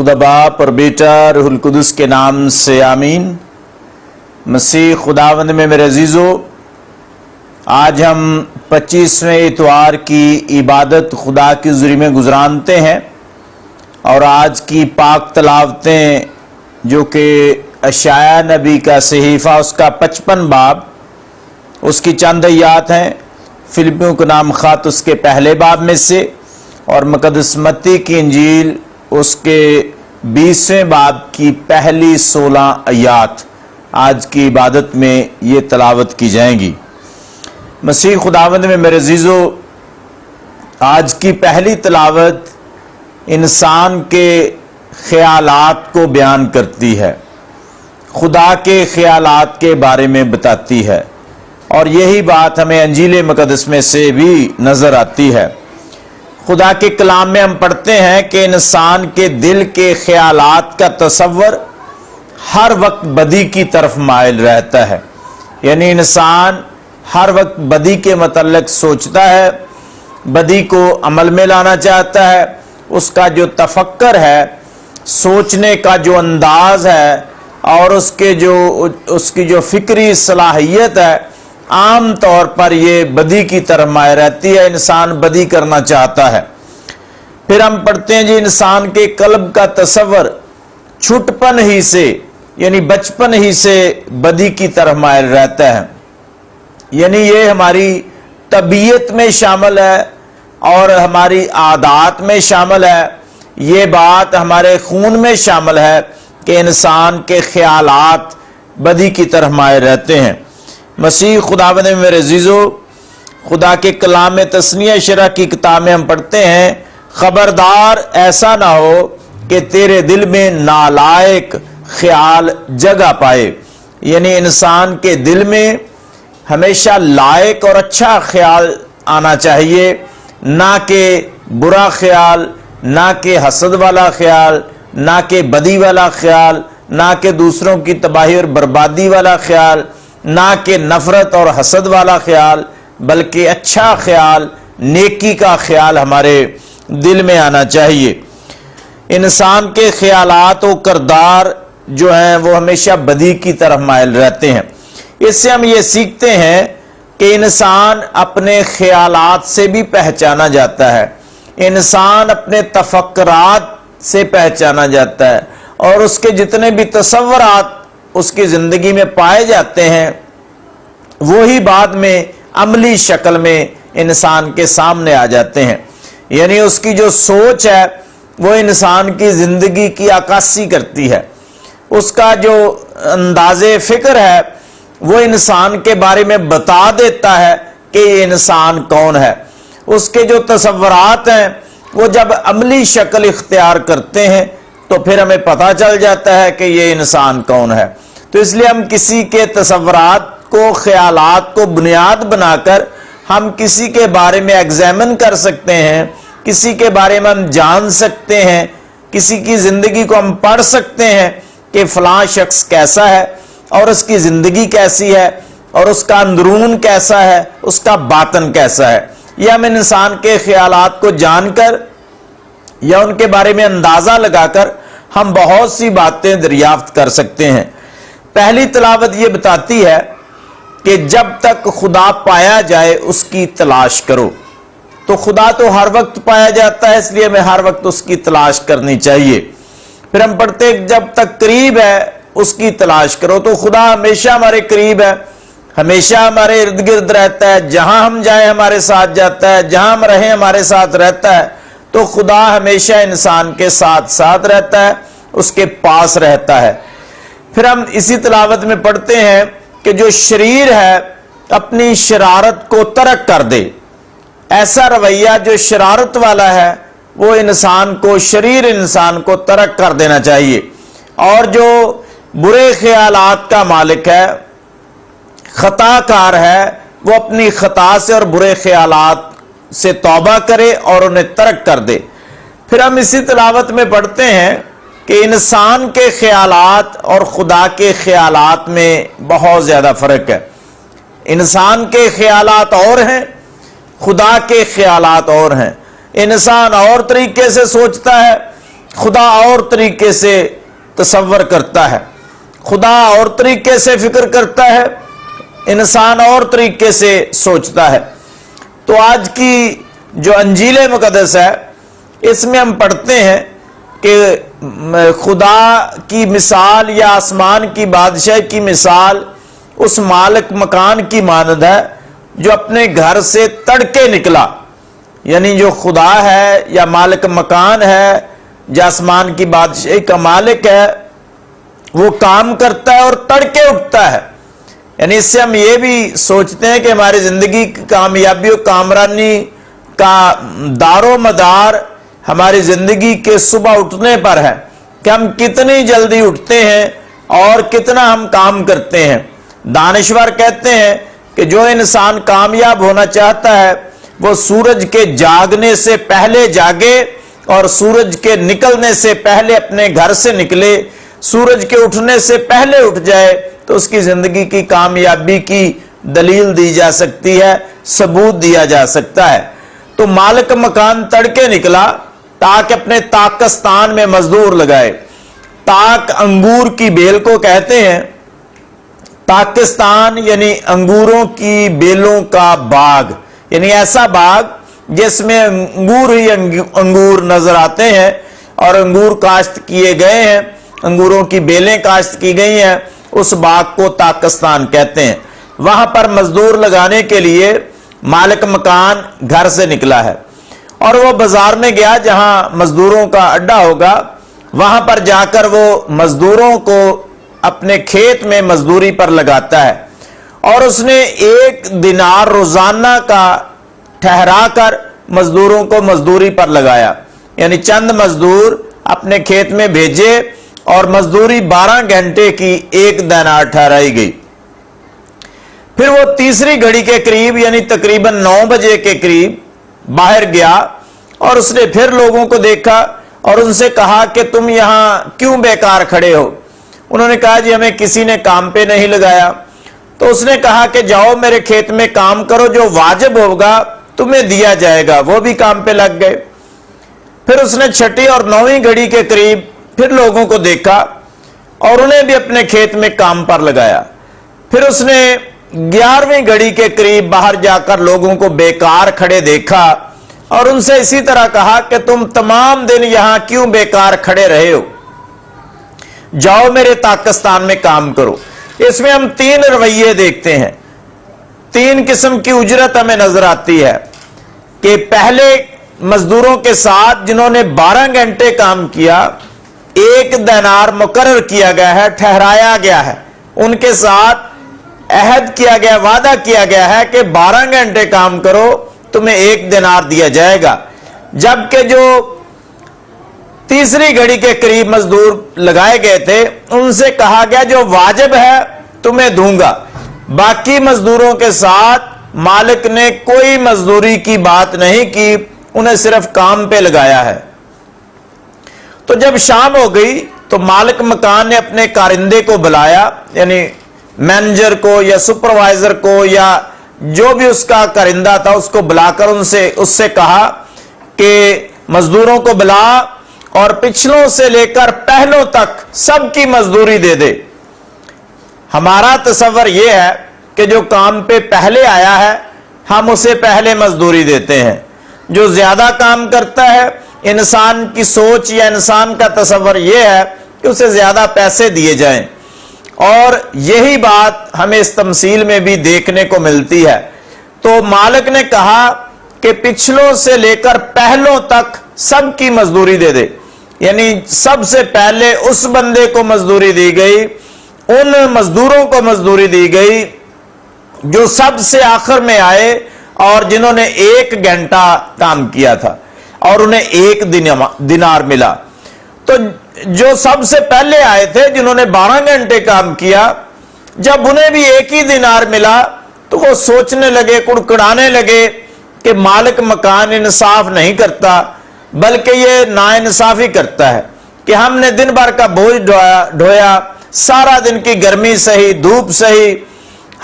खुदा बाप और बेटा रूहुल कुदस के नाम से आमीन। मसीह खुदावंद में मेरे अजीजों, आज हम 25वें इतवार की इबादत खुदा की ज़ुरी में गुजरानते हैं और आज की पाक तलावतें जो कि अशाया नबी का सहीफ़ा उसका 55 बाब उसकी चंद आयात हैं। फिलिपियों का नाम ख़त उसके पहले बाब में से और मुक़द्दस मत्ती की इंजील उसके 20वें बाब की पहली 16 आयात आज की इबादत में ये तलावत की जाएंगी। मसीह खुदावंद में मेरे अजीजों, आज की पहली तलावत इंसान के ख्यालात को बयान करती है, खुदा के ख्यालात के बारे में बताती है और यही बात हमें अंजील मुक़द्दस में से भी नजर आती है। खुदा के कलाम में हम पढ़ते हैं कि इंसान के दिल के ख्यालात का तसव्वुर हर वक्त बदी की तरफ माइल रहता है, यानी इंसान हर वक्त बदी के मतलब सोचता है, बदी को अमल में लाना चाहता है। उसका जो तफक्कर है, सोचने का जो अंदाज है और उसकी जो फिक्री सलाहियत है, आम तौर पर ये बदी की तरफ माय रहती है। इंसान बदी करना चाहता है। फिर हम पढ़ते हैं जी, इंसान के कल्ब का तसव्वुर छुटपन ही से यानी बचपन ही से बदी की तरफ मायल रहता है, यानी ये हमारी तबीयत में शामिल है और हमारी आदत में शामिल है। ये बात हमारे खून में शामिल है कि इंसान के ख्यालात बदी की तरफ मायल रहते हैं। मसीह खुदावंद में मेरे अजीजों, खुदा के कलाम में तस्नीया शरह की किताब में हम पढ़ते हैं, खबरदार ऐसा ना हो कि तेरे दिल में नालायक ख्याल जगह पाए, यानी इंसान के दिल में हमेशा लायक और अच्छा ख्याल आना चाहिए, ना कि बुरा ख्याल, ना कि हसद वाला ख्याल, ना कि बदी वाला ख्याल, ना कि दूसरों की तबाही और बर्बादी वाला ख्याल, ना कि नफरत और हसद वाला ख्याल, बल्कि अच्छा ख्याल, नेकी का ख्याल हमारे दिल में आना चाहिए। इंसान के ख्यालात और किरदार जो हैं वो हमेशा बदी की तरफ माइल रहते हैं। इससे हम ये सीखते हैं कि इंसान अपने ख्यालात से भी पहचाना जाता है, इंसान अपने तफक्कुरात से पहचाना जाता है और उसके जितने भी तसव्वुरात उसकी जिंदगी में पाए जाते हैं वो ही बाद में अमली शक्ल में इंसान के सामने आ जाते हैं। यानी उसकी जो सोच है वो इंसान की जिंदगी की अक्कासी करती है, उसका जो अंदाजे फिक्र है वो इंसान के बारे में बता देता है कि ये इंसान कौन है। उसके जो तसव्वुरात हैं वो जब अमली शक्ल इख्तियार करते हैं तो फिर हमें पता चल जाता है कि ये इंसान कौन है। तो इसलिए हम किसी के तसव्वुरात को, ख्यालात को बुनियाद बनाकर हम किसी के बारे में एग्जामिन कर सकते हैं, किसी के बारे में हम जान सकते हैं, किसी की जिंदगी को हम पढ़ सकते हैं कि फलां शख्स कैसा है और उसकी जिंदगी कैसी है और उसका अंदरून कैसा है, उसका बातन कैसा है। यह हम इंसान के ख्यालात को जानकर या उनके बारे में अंदाजा लगाकर हम बहुत सी बातें दरियाफ्त कर सकते हैं। पहली तलावत ये बताती है कि जब तक खुदा पाया जाए उसकी तलाश करो। तो खुदा तो हर वक्त पाया जाता है, इसलिए हमें हर वक्त उसकी तलाश करनी चाहिए। फिर हम पढ़ते हैं जब तक करीब है उसकी तलाश करो। तो खुदा हमेशा हमारे करीब है, हमेशा हमारे इर्द गिर्द रहता है, जहां हम जाए हमारे साथ जाता है, जहां हम रहें हमारे साथ रहता है। तो खुदा हमेशा इंसान के साथ साथ रहता है, उसके पास रहता है। फिर हम इसी तलावत में पढ़ते हैं कि जो शरीर है अपनी शरारत को तर्क कर दे। ऐसा रवैया जो शरारत वाला है वो शरीर इंसान को तर्क कर देना चाहिए। और जो बुरे ख्यालात का मालिक है, खताकार है, वो अपनी खता से और बुरे ख्यालात से तौबा करे और उन्हें तर्क कर दे। फिर हम इसी तलावत में पढ़ते हैं कि इंसान के ख्यालात और खुदा के ख्यालात में बहुत ज्यादा फर्क है। इंसान के ख्यालात और हैं, खुदा के ख्यालात और हैं। इंसान और तरीके से सोचता है, خدا اور طریقے سے تصور کرتا ہے، خدا اور طریقے سے فکر کرتا ہے، انسان اور طریقے سے سوچتا ہے۔ تو آج کی جو انجیل مقدس ہے اس میں ہم پڑھتے ہیں کہ خدا کی مثال یا آسمان کی بادشاہ کی مثال اس مالک مکان کی مانند ہے جو اپنے گھر سے تڑکے نکلا، یعنی جو خدا ہے یا مالک مکان ہے جو آسمان کی بادشاہی کا مالک ہے، وہ کام کرتا ہے اور تڑکے اٹھتا ہے۔ یعنی اس سے ہم یہ بھی سوچتے ہیں کہ ہماری زندگی کی کامیابی و کامرانی کا دار و مدار ہماری زندگی کے صبح اٹھنے پر ہے کہ ہم کتنی جلدی اٹھتے ہیں اور کتنا ہم کام کرتے ہیں۔ دانشور کہتے ہیں کہ جو انسان کامیاب ہونا چاہتا ہے وہ سورج کے جاگنے سے پہلے جاگے اور سورج کے نکلنے سے پہلے اپنے گھر سے نکلے، سورج کے اٹھنے سے پہلے اٹھ جائے تو اس کی زندگی کی کامیابی کی دلیل دی جا سکتی ہے، ثبوت دیا جا سکتا ہے۔ تو مالک مکان تڑکے نکلا تاکہ اپنے تاکستان میں مزدور لگائے۔ تاک انگور کی بیل کو کہتے ہیں، تاکستان یعنی انگوروں کی بیلوں کا باغ، یعنی ایسا باغ جس میں انگور ہی انگور نظر آتے ہیں اور انگور کاشت کیے گئے ہیں، انگوروں کی بیلیں کاشت کی گئی ہیں، اس باغ کو تاکستان کہتے ہیں۔ وہاں پر مزدور لگانے کے لیے مالک مکان گھر سے نکلا ہے اور وہ بازار میں گیا جہاں مزدوروں کا اڈا ہوگا، وہاں پر جا کر وہ مزدوروں کو اپنے کھیت میں مزدوری پر لگاتا ہے اور اس نے 1 دینار روزانہ کا ٹھہرا کر مزدوروں کو مزدوری پر لگایا، یعنی چند مزدور اپنے کھیت میں بھیجے اور مزدوری 12 گھنٹے کی 1 دینار ٹھہرائی گئی۔ پھر وہ تیسری گھڑی کے قریب یعنی تقریباً 9 بجے کے قریب باہر گیا اور اس نے پھر لوگوں کو دیکھا اور ان سے کہا کہ تم یہاں کیوں بیکار کھڑے ہو؟ انہوں نے کہا جی ہمیں کسی نے کام پہ نہیں لگایا۔ تو اس نے کہا کہ جاؤ میرے کھیت میں کام کرو، جو واجب ہوگا تمہیں دیا جائے گا۔ وہ بھی کام پہ لگ گئے۔ پھر اس نے 6 اور 9 گھڑی کے قریب پھر لوگوں کو دیکھا اور انہیں بھی اپنے کھیت میں کام پر لگایا۔ پھر اس نے 11ویں گھڑی کے قریب باہر جا کر لوگوں کو بیکار کھڑے دیکھا اور ان سے اسی طرح کہا کہ تم تمام دن یہاں کیوں بیکار کھڑے رہے ہو؟ جاؤ میرے تاکستان میں کام کرو۔ اس میں ہم 3 رویے دیکھتے ہیں، 3 قسم کی اجرت ہمیں نظر آتی ہے کہ پہلے مزدوروں کے ساتھ جنہوں نے 12 گھنٹے کام کیا 1 دینار مقرر کیا گیا ہے، ٹھہرایا گیا ہے، ان کے ساتھ عہد کیا گیا، وعدہ کیا گیا ہے کہ 12 گھنٹے کام کرو تمہیں 1 دینار دیا جائے گا۔ جبکہ جو تیسری گھڑی کے قریب مزدور لگائے گئے تھے ان سے کہا گیا جو واجب ہے تمہیں دوں گا۔ باقی مزدوروں کے ساتھ مالک نے کوئی مزدوری کی بات نہیں کی، انہیں صرف کام پہ لگایا ہے۔ تو جب شام ہو گئی تو مالک مکان نے اپنے کارندے کو بلایا، یعنی مینیجر کو یا سپروائزر کو یا جو بھی اس کا کارندہ تھا اس کو بلا کر اس سے کہا کہ مزدوروں کو بلا اور پچھلوں سے لے کر پہلوں تک سب کی مزدوری دے دے۔ ہمارا تصور یہ ہے کہ جو کام پہ پہلے آیا ہے ہم اسے پہلے مزدوری دیتے ہیں، جو زیادہ کام کرتا ہے انسان کی سوچ یا انسان کا تصور یہ ہے کہ اسے زیادہ پیسے دیے جائیں، اور یہی بات ہمیں اس تمثیل میں بھی دیکھنے کو ملتی ہے۔ تو مالک نے کہا کہ پچھلوں سے لے کر پہلوں تک سب کی مزدوری دے دے، یعنی سب سے پہلے اس بندے کو مزدوری دی گئی، ان مزدوروں کو مزدوری دی گئی جو سب سے آخر میں آئے اور جنہوں نے 1 گھنٹہ کام کیا تھا اور انہیں 1 دینار ملا۔ تو جو سب سے پہلے آئے تھے جنہوں نے 12 گھنٹے کام کیا، جب انہیں بھی 1 ہی دینار ملا تو وہ سوچنے لگے، کڑکڑانے لگے کہ مالک مکان انصاف نہیں کرتا بلکہ یہ ناانصافی کرتا ہے کہ ہم نے دن بھر کا بوجھ ڈھویا، سارا دن کی گرمی سہی، دھوپ سہی،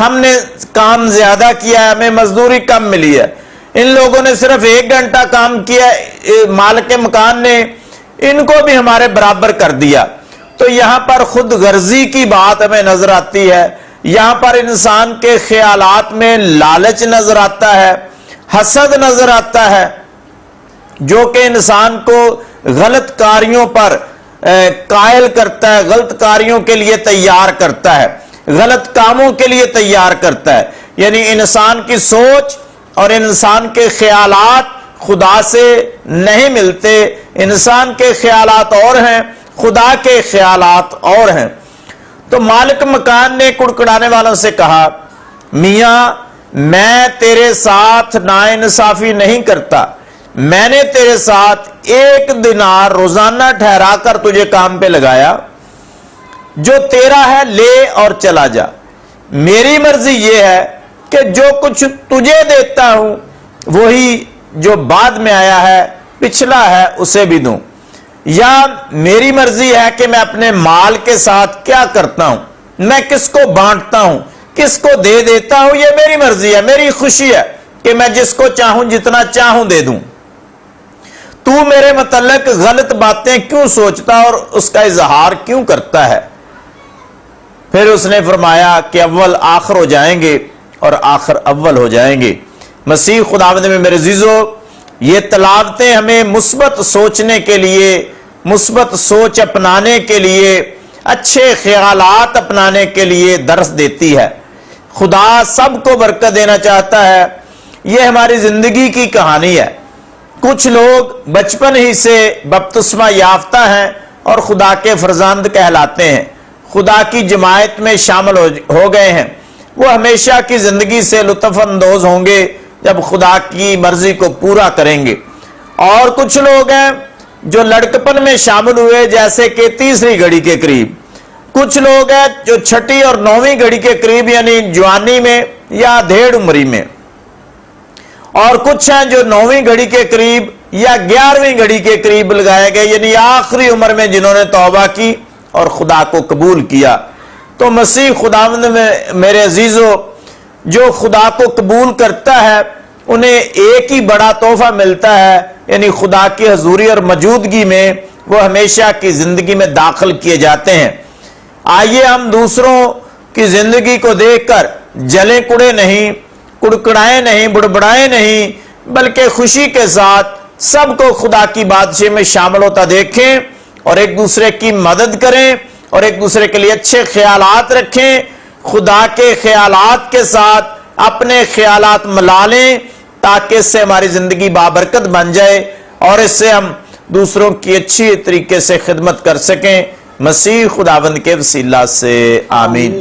ہم نے کام زیادہ کیا ہے، ہمیں مزدوری کم ملی ہے۔ ان لوگوں نے صرف 1 گھنٹہ کام کیا، مالک مکان نے इनको भी हमारे बराबर कर दिया। तो यहां पर खुद गर्जी की बात हमें नजर आती है, यहां पर इंसान के ख्यालात में लालच नजर आता है, हसद नजर आता है, जो कि इंसान को गलत कार्यों पर कायल करता है, गलत कार्यों के लिए तैयार करता है, गलत कामों के लिए तैयार करता है। यानी इंसान की सोच और इंसान के ख्यालात खुदा से नहीं मिलते। इंसान के ख्यालात और हैं, खुदा के ख्यालात और हैं। तो मालिक मकान ने कुड़कुड़ाने वालों से कहा, मियां मैं तेरे साथ नाइंसाफी नहीं करता, मैंने तेरे साथ 1 दिनार रोजाना ठहरा कर तुझे काम पे लगाया, जो तेरा है ले और चला जा। मेरी मर्जी यह है कि जो कुछ तुझे देता हूं वही जो बाद में आया है, पिछला है, उसे भी दूं। या मेरी मर्जी है कि मैं अपने माल के साथ क्या करता हूं, मैं किसको बांटता हूं, किसको दे देता हूं, यह मेरी मर्जी है, मेरी खुशी है कि मैं जिसको चाहूं जितना चाहूं दे दूं। तू मेरे मतलब गलत बातें क्यों सोचता और उसका इजहार क्यों करता है? फिर उसने फरमाया कि अव्वल आखिर हो जाएंगे और आखिर अव्वल हो जाएंगे। मसीह खुदावंद में मेरे अजीजों, ये तलावतें हमें मुस्बत सोचने के लिए, मुस्बत सोच अपनाने के लिए, अच्छे ख्यालात अपनाने के लिए दर्स देती है। खुदा सबको बरकत देना चाहता है। यह हमारी जिंदगी की कहानी है। कुछ लोग बचपन ही से बपतिस्मा याफ्ता हैं और खुदा के फरजंद कहलाते हैं, खुदा की जमायत में शामिल हो गए हैं। वो हमेशा की जिंदगी से लुत्फ अंदोज होंगे जब खुदा की मर्जी को पूरा करेंगे। और कुछ लोग हैं जो लड़कपन में शामिल हुए, जैसे कि 3री घड़ी के करीब। कुछ लोग हैं जो 6ठी और 9वीं घड़ी के करीब, यानी जवानी में या धेड़ उम्री में। और कुछ हैं जो 9वीं घड़ी के करीब या 11वीं घड़ी के करीब लगाए गए, यानी आखिरी उम्र में जिन्होंने तौबा की और खुदा को कबूल किया। तो मसीह खुदावंद में मेरे अजीजों, जो खुदा को कबूल करता है उन्हें एक ही बड़ा तोहफा मिलता है, यानी खुदा की हजूरी और मौजूदगी में वो हमेशा की जिंदगी में दाखिल किए जाते हैं। आइए हम दूसरों की जिंदगी को देखकर जले कुड़े नहीं, कुड़कुड़ाए नहीं, बुड़बुड़ाए नहीं, बल्कि खुशी के साथ सबको खुदा की बादशाही में शामिल होता देखें और एक दूसरे की मदद करें और एक दूसरे के लिए अच्छे ख्यालात रखें। खुदा के ख्यालात के साथ अपने ख्यालात मिला लें ताकि इससे हमारी जिंदगी बाबरकत बन जाए और इससे हम दूसरों की अच्छी तरीके से खिदमत कर सकें। मसीह खुदावंद के वसीला से आमीन।